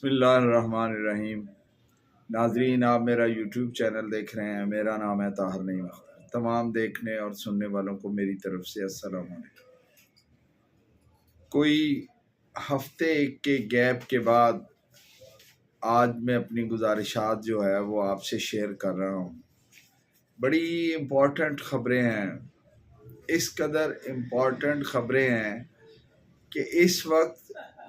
بسم اللہ الرحمن الرحیم۔ ناظرین، آپ میرا یوٹیوب چینل دیکھ رہے ہیں۔ میرا نام ہے طاہر نعیم اختر۔ تمام دیکھنے اور سننے والوں کو میری طرف سے السلام علیکم۔ کوئی ہفتے کے گیپ کے بعد آج میں اپنی گزارشات جو ہے وہ آپ سے شیئر کر رہا ہوں۔ بڑی امپورٹنٹ خبریں ہیں، اس قدر امپورٹنٹ خبریں ہیں کہ اس وقت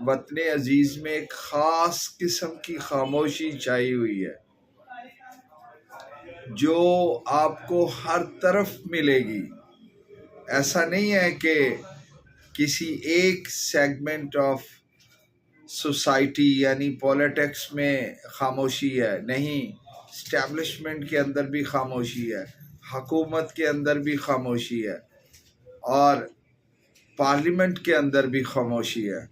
وطن عزیز میں ایک خاص قسم کی خاموشی چھائی ہوئی ہے جو آپ کو ہر طرف ملے گی۔ ایسا نہیں ہے کہ کسی ایک سیگمنٹ آف سوسائٹی یعنی پولیٹکس میں خاموشی ہے، نہیں، اسٹیبلشمنٹ کے اندر بھی خاموشی ہے، حکومت کے اندر بھی خاموشی ہے، اور پارلیمنٹ کے اندر بھی خاموشی ہے۔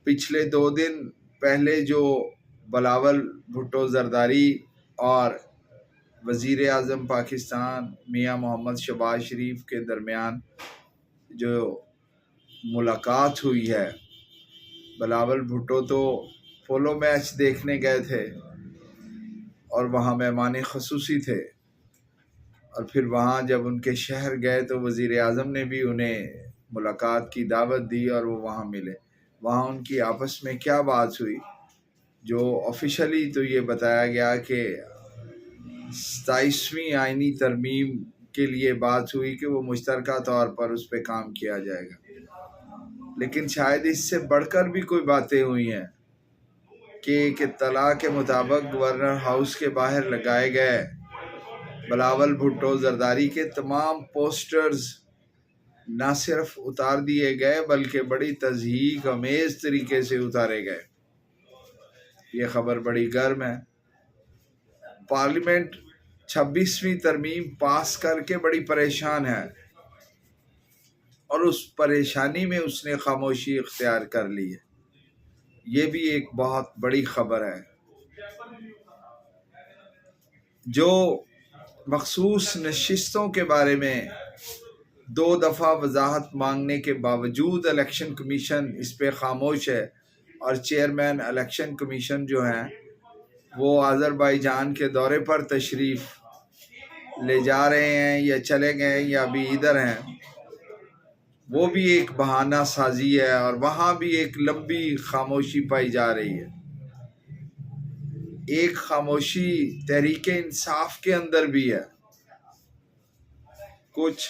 پچھلے 2 دن پہلے جو بلاول بھٹو زرداری اور وزیر اعظم پاکستان میاں محمد شہباز شریف کے درمیان جو ملاقات ہوئی ہے، بلاول بھٹو تو پولو میچ دیکھنے گئے تھے اور وہاں مہمان خصوصی تھے، اور پھر وہاں جب ان کے شہر گئے تو وزیر اعظم نے بھی انہیں ملاقات کی دعوت دی اور وہ وہاں ملے۔ وہاں ان کی آپس میں کیا بات ہوئی، جو آفیشلی تو یہ بتایا گیا کہ 27ویں آئینی ترمیم کے لیے بات ہوئی کہ وہ مشترکہ طور پر اس پہ کام کیا جائے گا، لیکن شاید اس سے بڑھ کر بھی کوئی باتیں ہوئی ہیں کہ ایک اطلاع کے مطابق گورنر ہاؤس کے باہر لگائے گئے بلاول بھٹو زرداری کے تمام پوسٹرز نہ صرف اتار دیے گئے بلکہ بڑی تضحیک آمیز طریقے سے اتارے گئے۔ یہ خبر بڑی گرم ہے۔ پارلیمنٹ 26ویں ترمیم پاس کر کے بڑی پریشان ہے، اور اس پریشانی میں اس نے خاموشی اختیار کر لی ہے۔ یہ بھی ایک بہت بڑی خبر ہے۔ جو مخصوص نشستوں کے بارے میں 2 دفعہ وضاحت مانگنے کے باوجود الیکشن کمیشن اس پہ خاموش ہے، اور چیئرمین الیکشن کمیشن جو ہیں وہ آذربائیجان کے دورے پر تشریف لے جا رہے ہیں یا چلے گئے یا ابھی ادھر ہیں، وہ بھی ایک بہانہ سازی ہے، اور وہاں بھی ایک لمبی خاموشی پائی جا رہی ہے۔ ایک خاموشی تحریک انصاف کے اندر بھی ہے۔ کچھ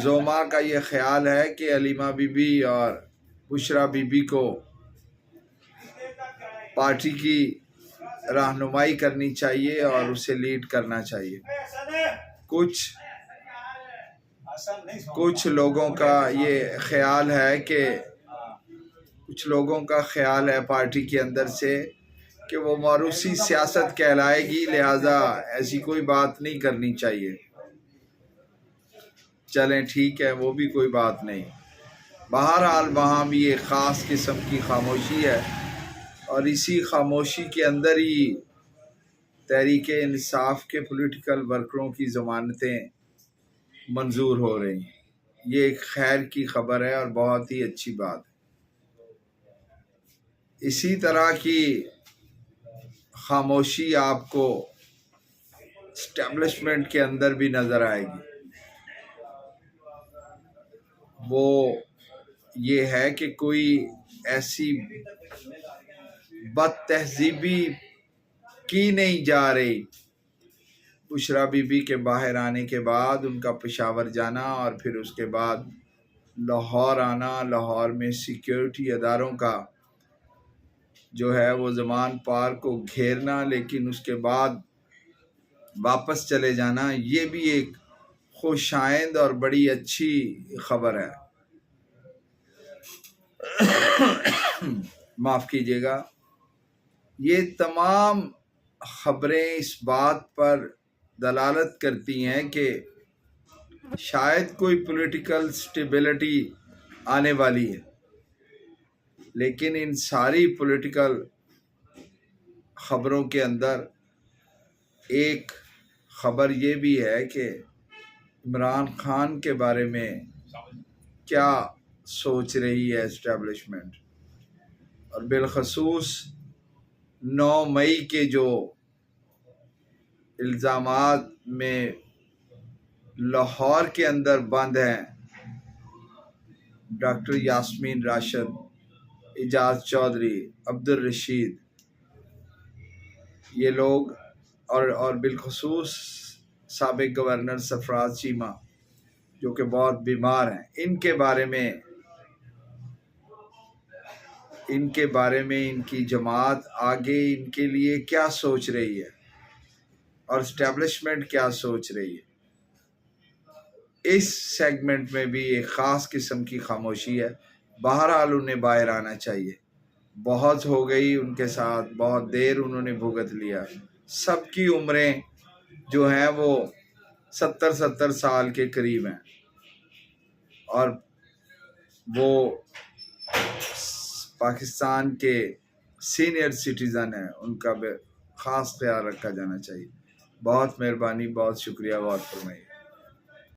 زوما کا یہ خیال ہے کہ علیمہ بی بی اور بشرا بی بی کو پارٹی کی رہنمائی کرنی چاہیے اور اسے لیڈ کرنا چاہیے۔ کچھ لوگوں کا یہ خیال ہے پارٹی کے اندر سے کہ وہ موروثی سیاست کہلائے گی، لہٰذا ایسی کوئی بات نہیں کرنی چاہیے۔ چلیں ٹھیک ہے، وہ بھی کوئی بات نہیں۔ بہرحال وہاں بھی ایک خاص قسم کی خاموشی ہے، اور اسی خاموشی کے اندر ہی تحریک انصاف کے پولیٹیکل ورکروں کی ضمانتیں منظور ہو رہی ہیں۔ یہ ایک خیر کی خبر ہے اور بہت ہی اچھی بات ہے۔ اسی طرح کی خاموشی آپ کو اسٹیبلشمنٹ کے اندر بھی نظر آئے گی۔ وہ یہ ہے کہ کوئی ایسی بد تہذیبی کی نہیں جا رہی۔ بشرا بی بی کے باہر آنے کے بعد ان کا پشاور جانا اور پھر اس کے بعد لاہور آنا، لاہور میں سیکیورٹی اداروں کا جو ہے وہ زمان پار کو گھیرنا، لیکن اس کے بعد واپس چلے جانا، یہ بھی ایک خوش آئند اور بڑی اچھی خبر ہے۔ معاف کیجیے گا۔ یہ تمام خبریں اس بات پر دلالت کرتی ہیں کہ شاید کوئی پولیٹیکل سٹیبلٹی آنے والی ہے، لیکن ان ساری پولیٹیکل خبروں کے اندر ایک خبر یہ بھی ہے کہ عمران خان کے بارے میں کیا سوچ رہی ہے اسٹیبلشمنٹ۔ اور بالخصوص 9 مئی کے جو الزامات میں لاہور کے اندر بند ہیں ڈاکٹر یاسمین راشد، اعجاز چودھری، عبدالرشید، یہ لوگ اور بالخصوص سابق گورنر سرفراز چیمہ جو کہ بہت بیمار ہیں، ان کے بارے میں ان کی جماعت آگے ان کے لیے کیا سوچ رہی ہے اور اسٹیبلشمنٹ کیا سوچ رہی ہے، اس سیگمنٹ میں بھی ایک خاص قسم کی خاموشی ہے۔ بہرحال انہیں باہر آنا چاہیے، بہت ہو گئی ان کے ساتھ، بہت دیر انہوں نے بھگت لیا، سب کی عمریں جو ہیں وہ 70 سال کے قریب ہیں اور وہ پاکستان کے سینئر سٹیزن ہیں، ان کا خاص خیال رکھا جانا چاہیے۔ بہت مہربانی، بہت شکریہ، غور فرمائیے۔